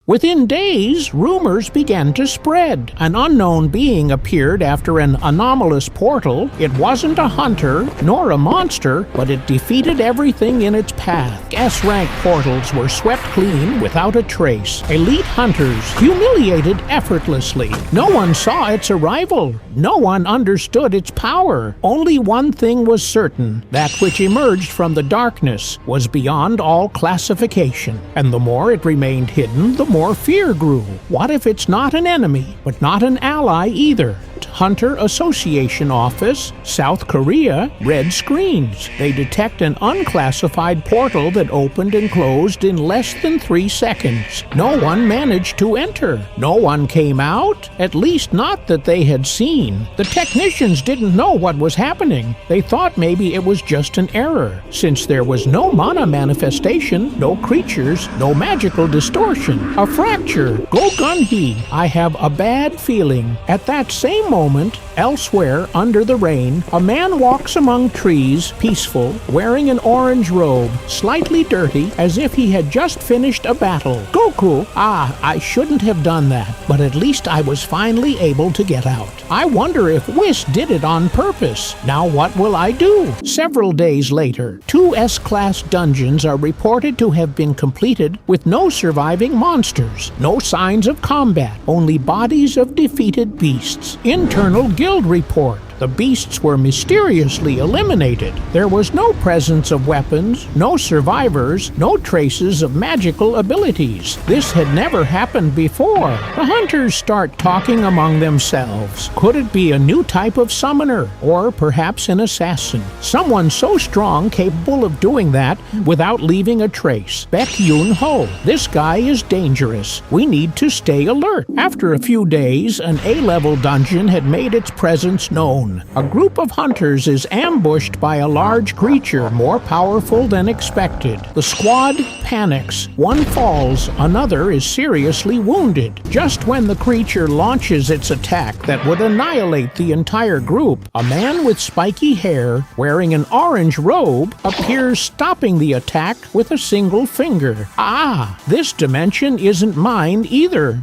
Within days, rumors began to spread. An unknown being appeared after an anomalous portal. It wasn't a hunter, nor a monster, but it defeated everything in its path. S-rank portals were swept clean without a trace. Elite hunters humiliated effortlessly. No one saw its arrival. No one understood its power. Only one thing was certain. That which emerged from the darkness was beyond all classification. And the more it remained hidden, the more fear grew. What if it's not an enemy, but not an ally either? Hunter Association Office, South Korea, red screens. They detect an unclassified portal that opened and closed in less than 3 seconds. No one managed to enter. No one came out, at least not that they had seen. The technicians didn't know what was happening. They thought maybe it was just an error, since there was no mana manifestation, no creatures, no magical distortion. A fracture. Goku, I have a bad feeling. At that same moment, elsewhere under the rain, a man walks among trees, peaceful, wearing an orange robe, slightly dirty, as if he had just finished a battle. Goku, I shouldn't have done that, but at least I was finally able to get out. I wonder if Whis did it on purpose. Now what will I do? Several days later, 2 S-class dungeons are reported to have been completed with no surviving monsters, no signs of combat, only bodies of defeated beasts. Internal guild report. The beasts were mysteriously eliminated. There was no presence of weapons, no survivors, no traces of magical abilities. This had never happened before. The hunters start talking among themselves. Could it be a new type of summoner, or perhaps an assassin? Someone so strong capable of doing that without leaving a trace. Baek Yun-ho. This guy is dangerous. We need to stay alert. After a few days, an A-level dungeon had made its presence known. A group of hunters is ambushed by a large creature more powerful than expected. The squad panics. One falls, another is seriously wounded. Just when the creature launches its attack that would annihilate the entire group, a man with spiky hair, wearing an orange robe, appears, stopping the attack with a single finger. This dimension isn't mine either,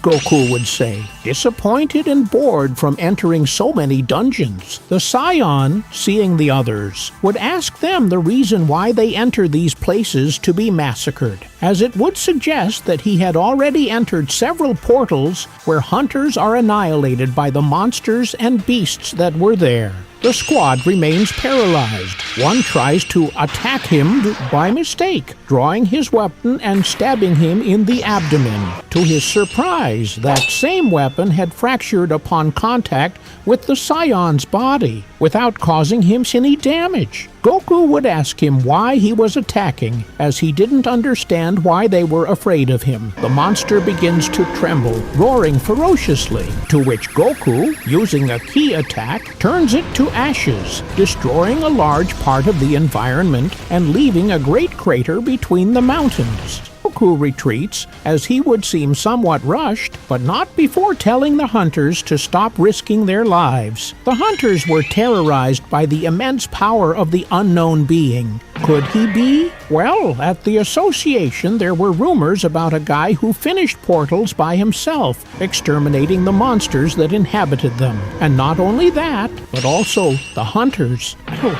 Goku would say, disappointed and bored from entering so many dungeons. The Scion, seeing the others, would ask them the reason why they enter these places to be massacred, as it would suggest that he had already entered several portals where hunters are annihilated by the monsters and beasts that were there. The squad remains paralyzed. One tries to attack him by mistake, drawing his weapon and stabbing him in the abdomen. To his surprise, that same weapon had fractured upon contact with the Scion's body, without causing him any damage. Goku would ask him why he was attacking, as he didn't understand why they were afraid of him. The monster begins to tremble, roaring ferociously, to which Goku, using a key attack, turns it to ashes, destroying a large part of the environment and leaving a great crater between the mountains. Goku retreats, as he would seem somewhat rushed, but not before telling the hunters to stop risking their lives. The hunters were terrorized by the immense power of the unknown being. Could he be? Well, at the association there were rumors about a guy who finished portals by himself, exterminating the monsters that inhabited them. And not only that, but also the hunters.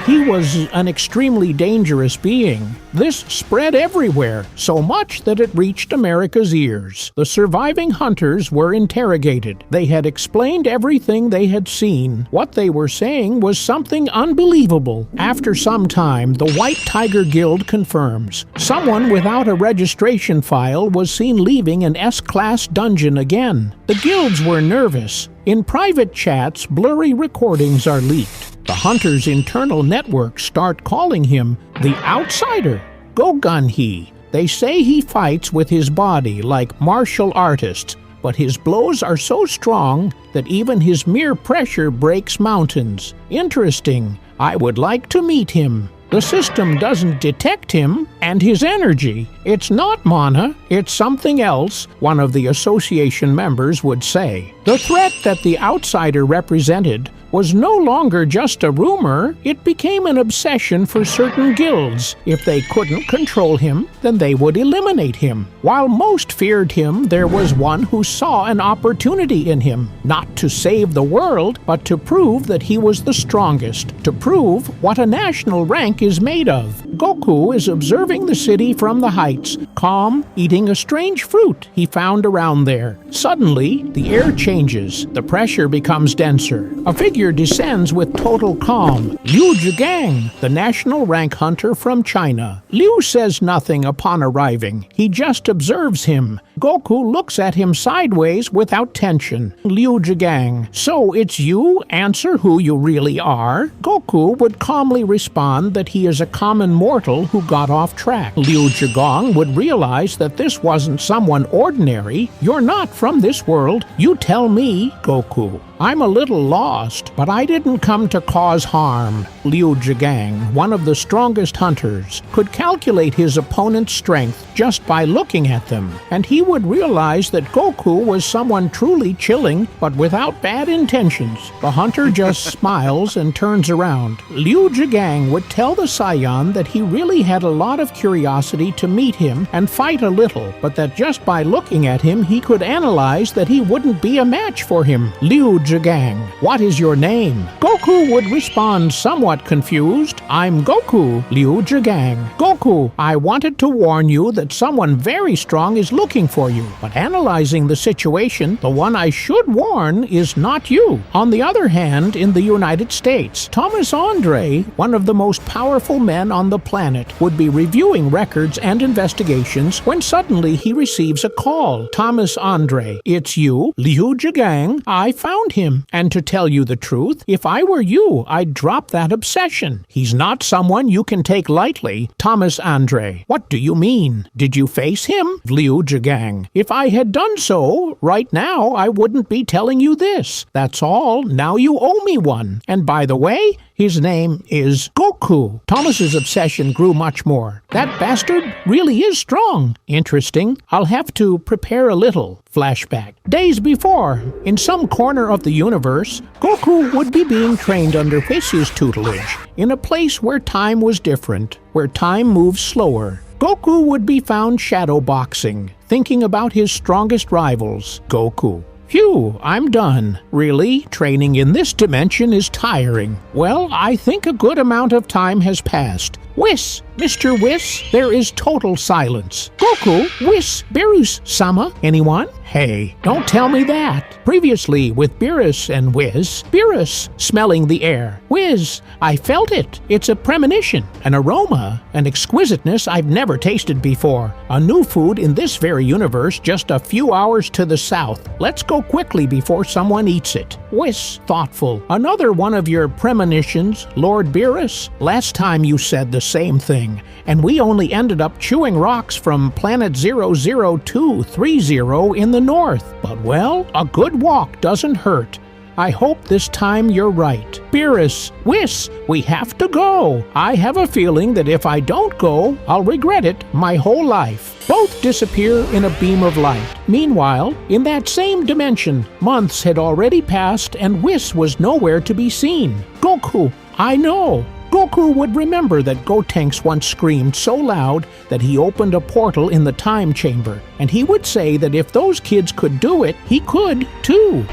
He was an extremely dangerous being. This spread everywhere, so much that it reached America's ears. The surviving hunters were interrogated. They had explained everything they had seen. What they were saying was something unbelievable. After some time, the White Tiger Guild confirms. Someone without a registration file was seen leaving an S-class dungeon again. The guilds were nervous. In private chats, blurry recordings are leaked. The hunter's internal networks start calling him the Outsider. Gogun-he. They say he fights with his body like martial artists, but his blows are so strong that even his mere pressure breaks mountains. Interesting. I would like to meet him. The system doesn't detect him and his energy. It's not mana, it's something else, one of the association members would say. The threat that the Outsider represented was no longer just a rumor, it became an obsession for certain guilds. If they couldn't control him, then they would eliminate him. While most feared him, there was one who saw an opportunity in him, not to save the world, but to prove that he was the strongest, to prove what a national rank is made of. Goku is observing the city from the heights, calm, eating a strange fruit he found around there. Suddenly, the air changes. The pressure becomes denser. A figure descends with total calm. Liu Zhigang, the national rank hunter from China. Liu says nothing upon arriving. He just observes him. Goku looks at him sideways without tension. Liu Zhigang, so it's you? Answer who you really are. Goku would calmly respond that he is a common mortal who got off track. Liu Zhigang would realize that this wasn't someone ordinary. You're not from this world. You tell me, Goku. I'm a little lost, but I didn't come to cause harm. Liu Zhigang, one of the strongest hunters, could calculate his opponent's strength just by looking at them, and he would realize that Goku was someone truly chilling, but without bad intentions. The hunter just smiles and turns around. Liu Zhigang would tell the Saiyan that he really had a lot of curiosity to meet him and fight a little, but that just by looking at him he could analyze that he wouldn't be a match for him. Liu Zhigang, what is your name? Goku would respond somewhat confused. I'm Goku, Liu Zhigang. Goku, I wanted to warn you that someone very strong is looking for you, but analyzing the situation, the one I should warn is not you. On the other hand, in the United States, Thomas Andre, one of the most powerful men on the planet, would be reviewing records and investigations when suddenly he receives a call. Thomas Andre, it's you? Liu Zhigang, I found him. And to tell you the truth, if I were you, I'd drop that obsession. He's not someone you can take lightly. Thomas Andre, what do you mean? Did you face him? Liu Zhigang, if I had done so, right now I wouldn't be telling you this. That's all. Now you owe me one. And by the way, his name is Goku. Thomas's obsession grew much more. That bastard really is strong. Interesting. I'll have to prepare a little. Flashback. Days before, in some corner of the universe, Goku would be being trained under Whis' tutelage, in a place where time was different, where time moves slower. Goku would be found shadowboxing, thinking about his strongest rivals, Goku. Phew, I'm done. Really? Training in this dimension is tiring. Well, I think a good amount of time has passed. Whis! Mr. Whis, there is total silence. Goku, Whis, Beerus-sama, anyone? Hey, don't tell me that. Previously, with Beerus and Whis, Beerus, smelling the air. Whis, I felt it. It's a premonition, an aroma, an exquisiteness I've never tasted before. A new food in this very universe just a few hours to the south. Let's go quickly before someone eats it. Whis, thoughtful. Another one of your premonitions, Lord Beerus? Last time you said the same thing, and we only ended up chewing rocks from planet 00230 in the north. But well, a good walk doesn't hurt. I hope this time you're right. Beerus, Whis, we have to go. I have a feeling that if I don't go, I'll regret it my whole life. Both disappear in a beam of light. Meanwhile, in that same dimension, months had already passed and Whis was nowhere to be seen. Goku, I know. Goku would remember that Gotenks once screamed so loud that he opened a portal in the time chamber, and he would say that if those kids could do it, he could too.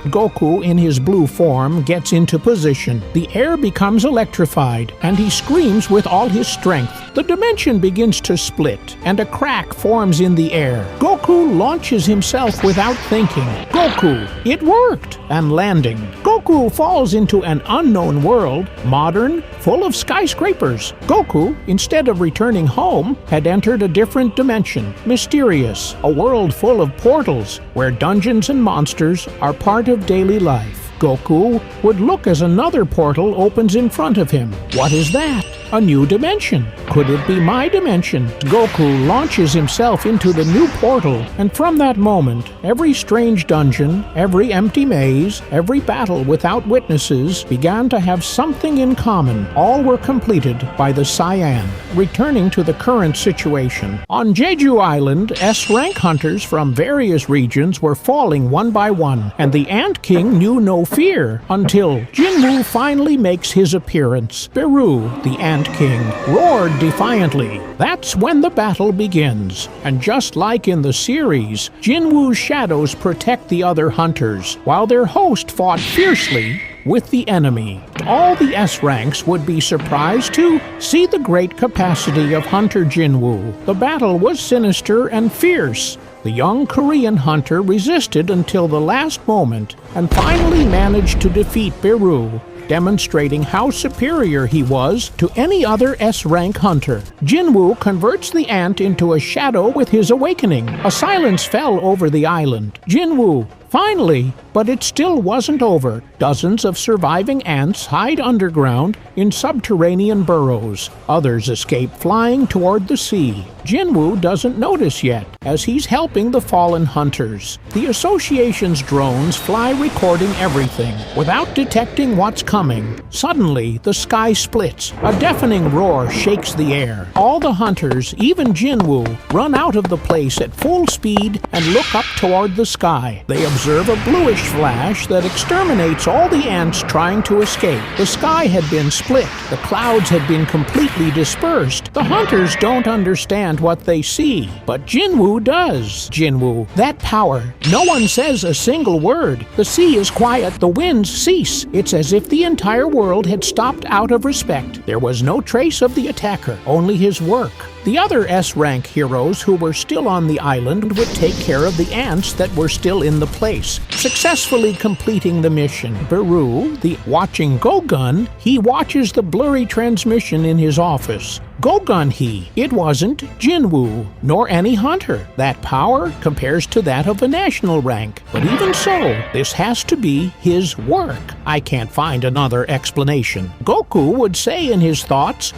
Goku, in his blue form, gets into position. The air becomes electrified, and he screams with all his strength. The dimension begins to split, and a crack forms in the air. Goku launches himself without thinking. Goku! It worked! And landing. Goku falls into an unknown world, modern, full of skyscrapers. Goku, instead of returning home, had entered a different dimension, mysterious, a world full of portals, where dungeons and monsters are part of daily life. Goku would look as another portal opens in front of him. What is that? A new dimension. Could it be my dimension? Goku launches himself into the new portal, and from that moment, every strange dungeon, every empty maze, every battle without witnesses began to have something in common. All were completed by the Cyan. Returning to the current situation, on Jeju Island, S-rank hunters from various regions were falling one by one, and the Ant King knew no fear until Jinwoo finally makes his appearance. Beru, the Ant King, roared defiantly. That's when the battle begins, and just like in the series, Jinwoo's shadows protect the other hunters, while their host fought fiercely with the enemy. All the S-ranks would be surprised to see the great capacity of Hunter Jinwoo. The battle was sinister and fierce. The young Korean hunter resisted until the last moment and finally managed to defeat Beru, demonstrating how superior he was to any other S-rank hunter. Jinwoo converts the ant into a shadow with his awakening. A silence fell over the island. Jinwoo, finally, but it still wasn't over. Dozens of surviving ants hide underground in subterranean burrows. Others escape flying toward the sea. Jinwoo doesn't notice yet, as he's helping the fallen hunters. The association's drones fly recording everything, without detecting what's coming. Suddenly, the sky splits. A deafening roar shakes the air. All the hunters, even Jinwoo, run out of the place at full speed and look up toward the sky. They observe a bluish flash that exterminates all the ants trying to escape. The sky had been split. The clouds had been completely dispersed. The hunters don't understand what they see, but Jinwoo does. Jinwoo, that power. No one says a single word. The sea is quiet. The winds cease. It's as if the entire world had stopped out of respect. There was no trace of the attacker, only his work. The other S-rank heroes who were still on the island would take care of the ants that were still in the place, successfully completing the mission. Beru, the watching Gogun, he watches the blurry transmission in his office. Gogun he. It wasn't Jinwoo, nor any hunter. That power compares to that of a national rank. But even so, this has to be his work. I can't find another explanation. Goku would say in his thoughts,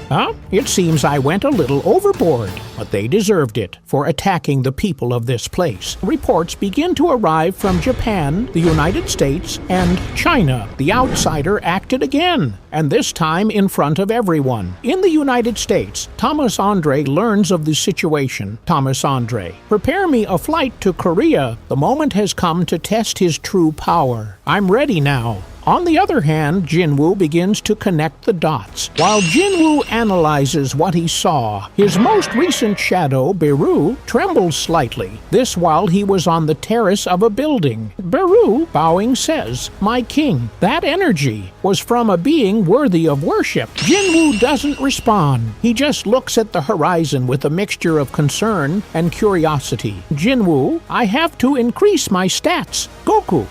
it seems I went a little overboard. But they deserved it for attacking the people of this place. Reports begin to arrive from Japan, the United States, and China. The outsider acted again, and this time in front of everyone. In the United States, Thomas Andre learns of the situation. Thomas Andre, prepare me a flight to Korea. The moment has come to test his true power. I'm ready now. On the other hand, Jinwoo begins to connect the dots. While Jinwoo analyzes what he saw, his most recent shadow, Beru, trembles slightly. This while he was on the terrace of a building. Beru, bowing, says, "My king, that energy was from a being worthy of worship." Jinwoo doesn't respond. He just looks at the horizon with a mixture of concern and curiosity. Jinwoo, I have to increase my stats. Goku,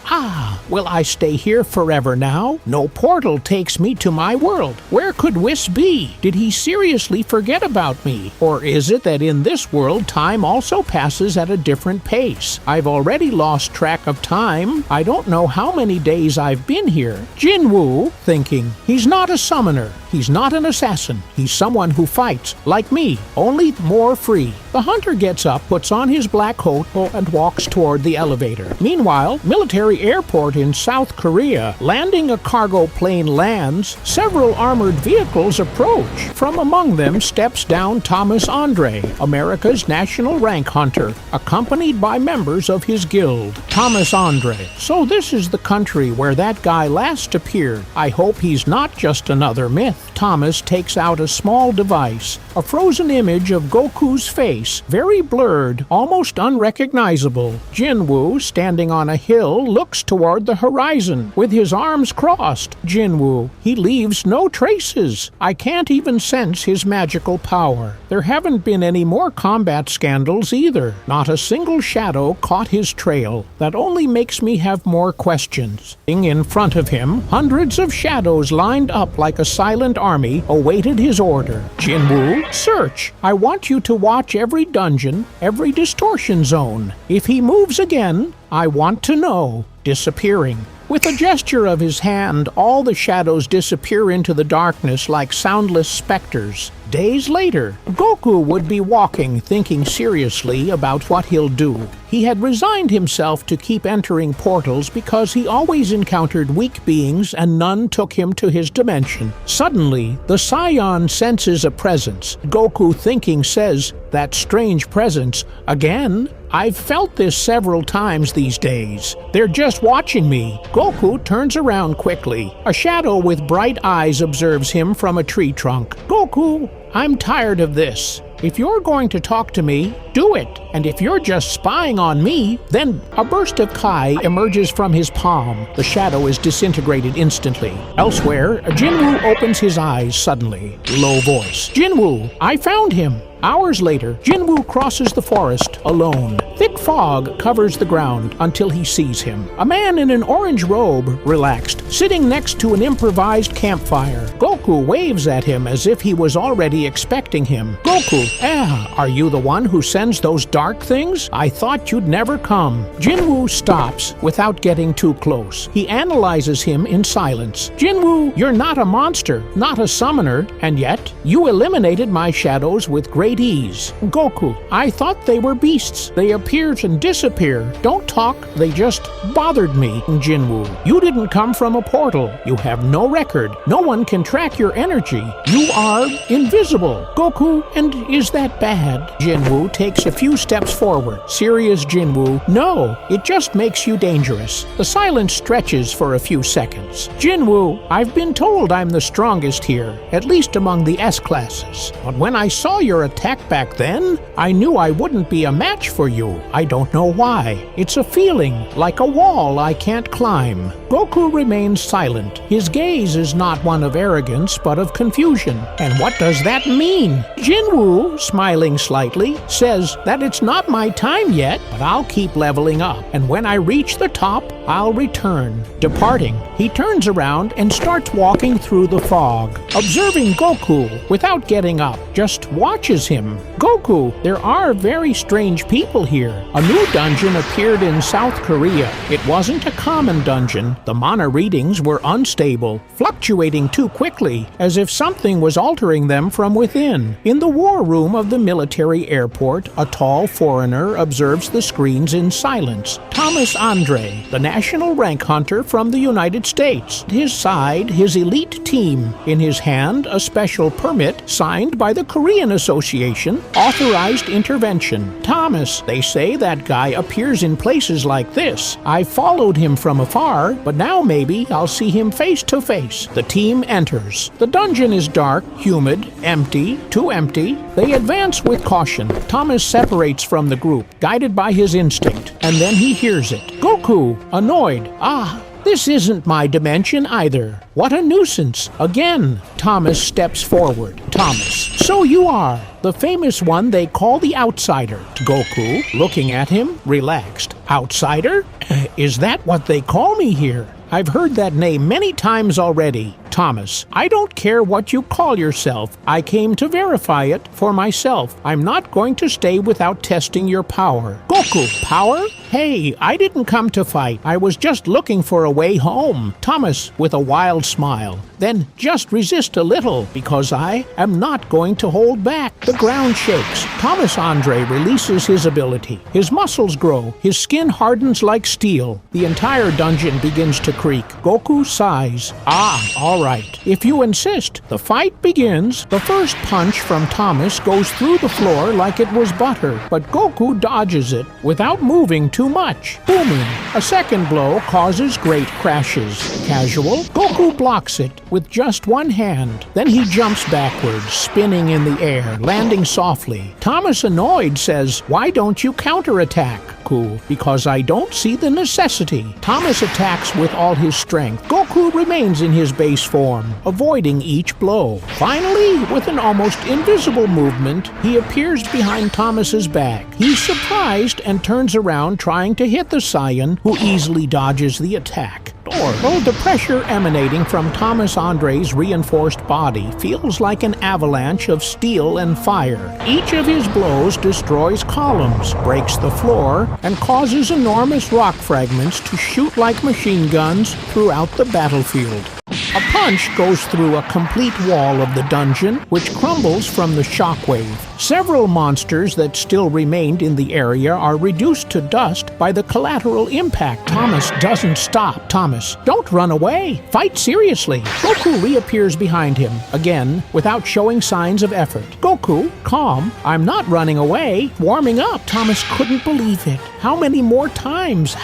will I stay here forever now? No portal takes me to my world. Where could Whis be? Did he seriously forget about me? Or is it that in this world time also passes at a different pace? I've already lost track of time. I don't know how many days I've been here. Jinwoo, thinking, he's not a summoner. He's not an assassin. He's someone who fights, like me, only more free. The hunter gets up, puts on his black coat, and walks toward the elevator. Meanwhile, military airport in South Korea. Landing a cargo plane lands, several armored vehicles approach. From among them steps down Thomas Andre, America's national rank hunter, accompanied by members of his guild. Thomas Andre. So this is the country where that guy last appeared. I hope he's not just another myth. Thomas takes out a small device, a frozen image of Goku's face, very blurred, almost unrecognizable. Jinwoo, standing on a hill, looks toward the horizon, with his arms crossed. Jinwoo, he leaves no traces. I can't even sense his magical power. There haven't been any more combat scandals either. Not a single shadow caught his trail. That only makes me have more questions. In front of him, hundreds of shadows lined up like a silent army awaited his order. Jinwoo, search. I want you to watch every dungeon, every distortion zone. If he moves again, I want to know. Disappearing. With a gesture of his hand, all the shadows disappear into the darkness like soundless specters. Days later, Goku would be walking, thinking seriously about what he'll do. He had resigned himself to keep entering portals because he always encountered weak beings and none took him to his dimension. Suddenly, the Saiyan senses a presence. Goku, thinking, says, "That strange presence, again? I've felt this several times these days. They're just watching me." Goku turns around quickly. A shadow with bright eyes observes him from a tree trunk. "Goku, I'm tired of this. If you're going to talk to me, do it. And if you're just spying on me, then..." A burst of Kai emerges from his palm. The shadow is disintegrated instantly. Elsewhere, Jinwoo opens his eyes suddenly. Low voice. "Jinwoo, I found him." Hours later, Jinwoo crosses the forest alone. Thick fog covers the ground until he sees him. A man in an orange robe, relaxed, sitting next to an improvised campfire. Goku waves at him as if he was already expecting him. "Goku, are you the one who sends those dark things? I thought you'd never come." Jinwoo stops without getting too close. He analyzes him in silence. "Jinwoo, you're not a monster, not a summoner, and yet you eliminated my shadows with great ease." "Goku, I thought they were beasts. They appear and disappear. Don't talk, they just bothered me." "Jinwoo, you didn't come from a portal. You have no record. No one can track your energy. You are invisible." "Goku, and is that bad?" Jinwoo takes a few steps forward. Serious Jinwoo, "No, it just makes you dangerous." The silence stretches for a few seconds. "Jinwoo, I've been told I'm the strongest here, at least among the S-classes. But when I saw your attack back then, I knew I wouldn't be a match for you. I don't know why. It's a feeling, like a wall I can't climb." Goku remains silent. His gaze is not one of arrogance, but of confusion. "And what does that mean?" Jinwoo, smiling slightly, says that it's not my time yet, but I'll keep leveling up. And when I reach the top, I'll return. Departing, he turns around and starts walking through the fog. Observing Goku without getting up, just watches him. "Goku, there are very strange people here. A new dungeon appeared in South Korea. It wasn't a common dungeon. The mana readings were unstable, fluctuating too quickly, as if something was altering them from within. In the war room of the military airport, a tall foreigner observes the screens in silence. Thomas Andre, the national rank hunter from the United States. At his side, his elite team. In his hand, a special permit signed by the Korean Association, authorized intervention. Thomas, they say that guy appears in places like this. I followed him from afar, but now maybe I'll see him face to face." The team enters. The dungeon is dark, humid, empty, too empty. They advance with caution. Thomas separates from the group, guided by his instinct, and then he hears it. Goku, annoyed. This isn't my dimension either. What a nuisance. Again, Thomas steps forward. Thomas, so you are the famous one they call the outsider. Goku, looking at him, relaxed. Outsider? Is that what they call me here? I've heard that name many times already. Thomas, I don't care what you call yourself. I came to verify it for myself. I'm not going to stay without testing your power. Goku, power? Hey, I didn't come to fight. I was just looking for a way home. Thomas, with a wild smile. Then just resist a little, because I am not going to hold back. The ground shakes. Thomas Andre releases his ability. His muscles grow. His skin hardens like steel. The entire dungeon begins to creak. Goku sighs. All right. If you insist. The fight begins. The first punch from Thomas goes through the floor like it was butter, but Goku dodges it without moving too much. Booming. A second blow causes great crashes. Casual. Goku blocks it with just one hand. Then he jumps backwards, spinning in the air, landing softly. Thomas, annoyed, says, "Why don't you counterattack?" Goku, because I don't see the necessity. Thomas attacks with all his strength. Goku remains in his base form, avoiding each blow. Finally, with an almost invisible movement, he appears behind Thomas's back. He's surprised and turns around, trying to hit the Saiyan, who easily dodges the attack. door. Though the pressure emanating from Thomas Andre's reinforced body feels like an avalanche of steel and fire. Each of his blows destroys columns, breaks the floor, and causes enormous rock fragments to shoot like machine guns throughout the battlefield. A punch goes through a complete wall of the dungeon, which crumbles from the shockwave. Several monsters that still remained in the area are reduced to dust by the collateral impact. Thomas doesn't stop. Thomas, don't run away. Fight seriously. Goku reappears behind him, again, without showing signs of effort. Goku, calm. I'm not running away. Warming up. Thomas couldn't believe it. How many more times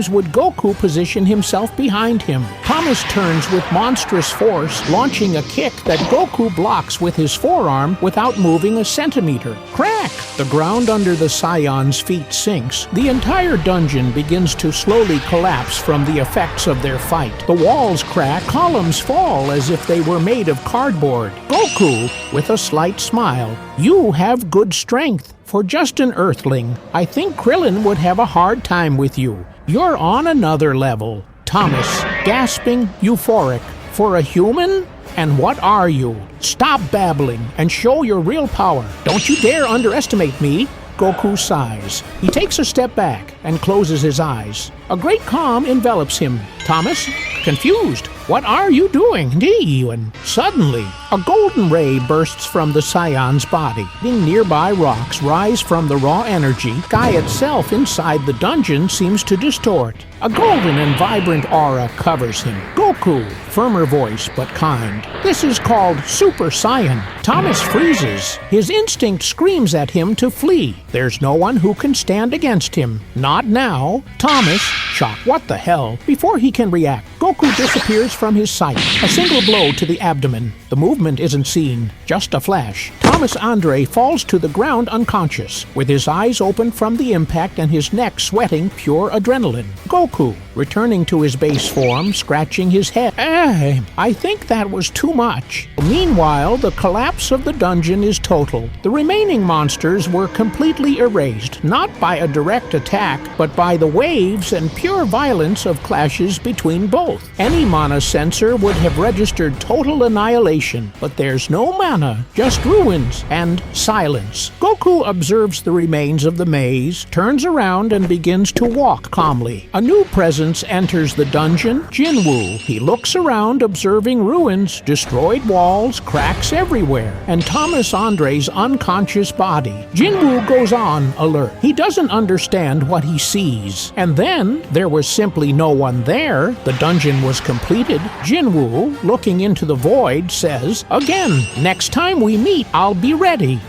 would Goku position himself behind him? Thomas turns with monstrous force, launching a kick that Goku blocks with his forearm without moving a centimeter. Crack! The ground under the Scion's feet sinks. The entire dungeon begins to slowly collapse from the effects of their fight. The walls crack, columns fall as if they were made of cardboard. Goku, with a slight smile, you have good strength. For just an Earthling, I think Krillin would have a hard time with you. You're on another level. Thomas, gasping, euphoric. For a human? And what are you? Stop babbling and show your real power. Don't you dare underestimate me. Goku sighs. He takes a step back and closes his eyes. A great calm envelops him. Thomas, confused. What are you doing? And suddenly, a golden ray bursts from the Scion's body. Nearby rocks rise from the raw energy. Sky itself inside the dungeon seems to distort. A golden and vibrant aura covers him. Goku, firmer voice but kind. This is called Super Saiyan. Thomas freezes. His instinct screams at him to flee. There's no one who can stand against him. Not now. Thomas, shocked. What the hell? Before he can react, Goku disappears from his sight. A single blow to the abdomen. The movement isn't seen, just a flash. Thomas Andre falls to the ground unconscious, with his eyes open from the impact and his neck sweating pure adrenaline. Goku, returning to his base form, scratching his head. I think that was too much. Meanwhile, the collapse of the dungeon is total. The remaining monsters were completely erased, not by a direct attack, but by the waves and pure violence of clashes between both. Any mana sensor would have registered total annihilation, but there's no mana, just ruins and silence. Goku observes the remains of the maze, turns around and begins to walk calmly. A new presence enters the dungeon, Jinwoo. He looks around, observing ruins, destroyed walls, cracks everywhere, and Thomas Andre's unconscious body. Jinwoo goes on alert. He doesn't understand what he sees. And then there was simply no one there. The dungeon was completed. Jinwoo, looking into the void, says, "Again, next time we meet, I'll be ready."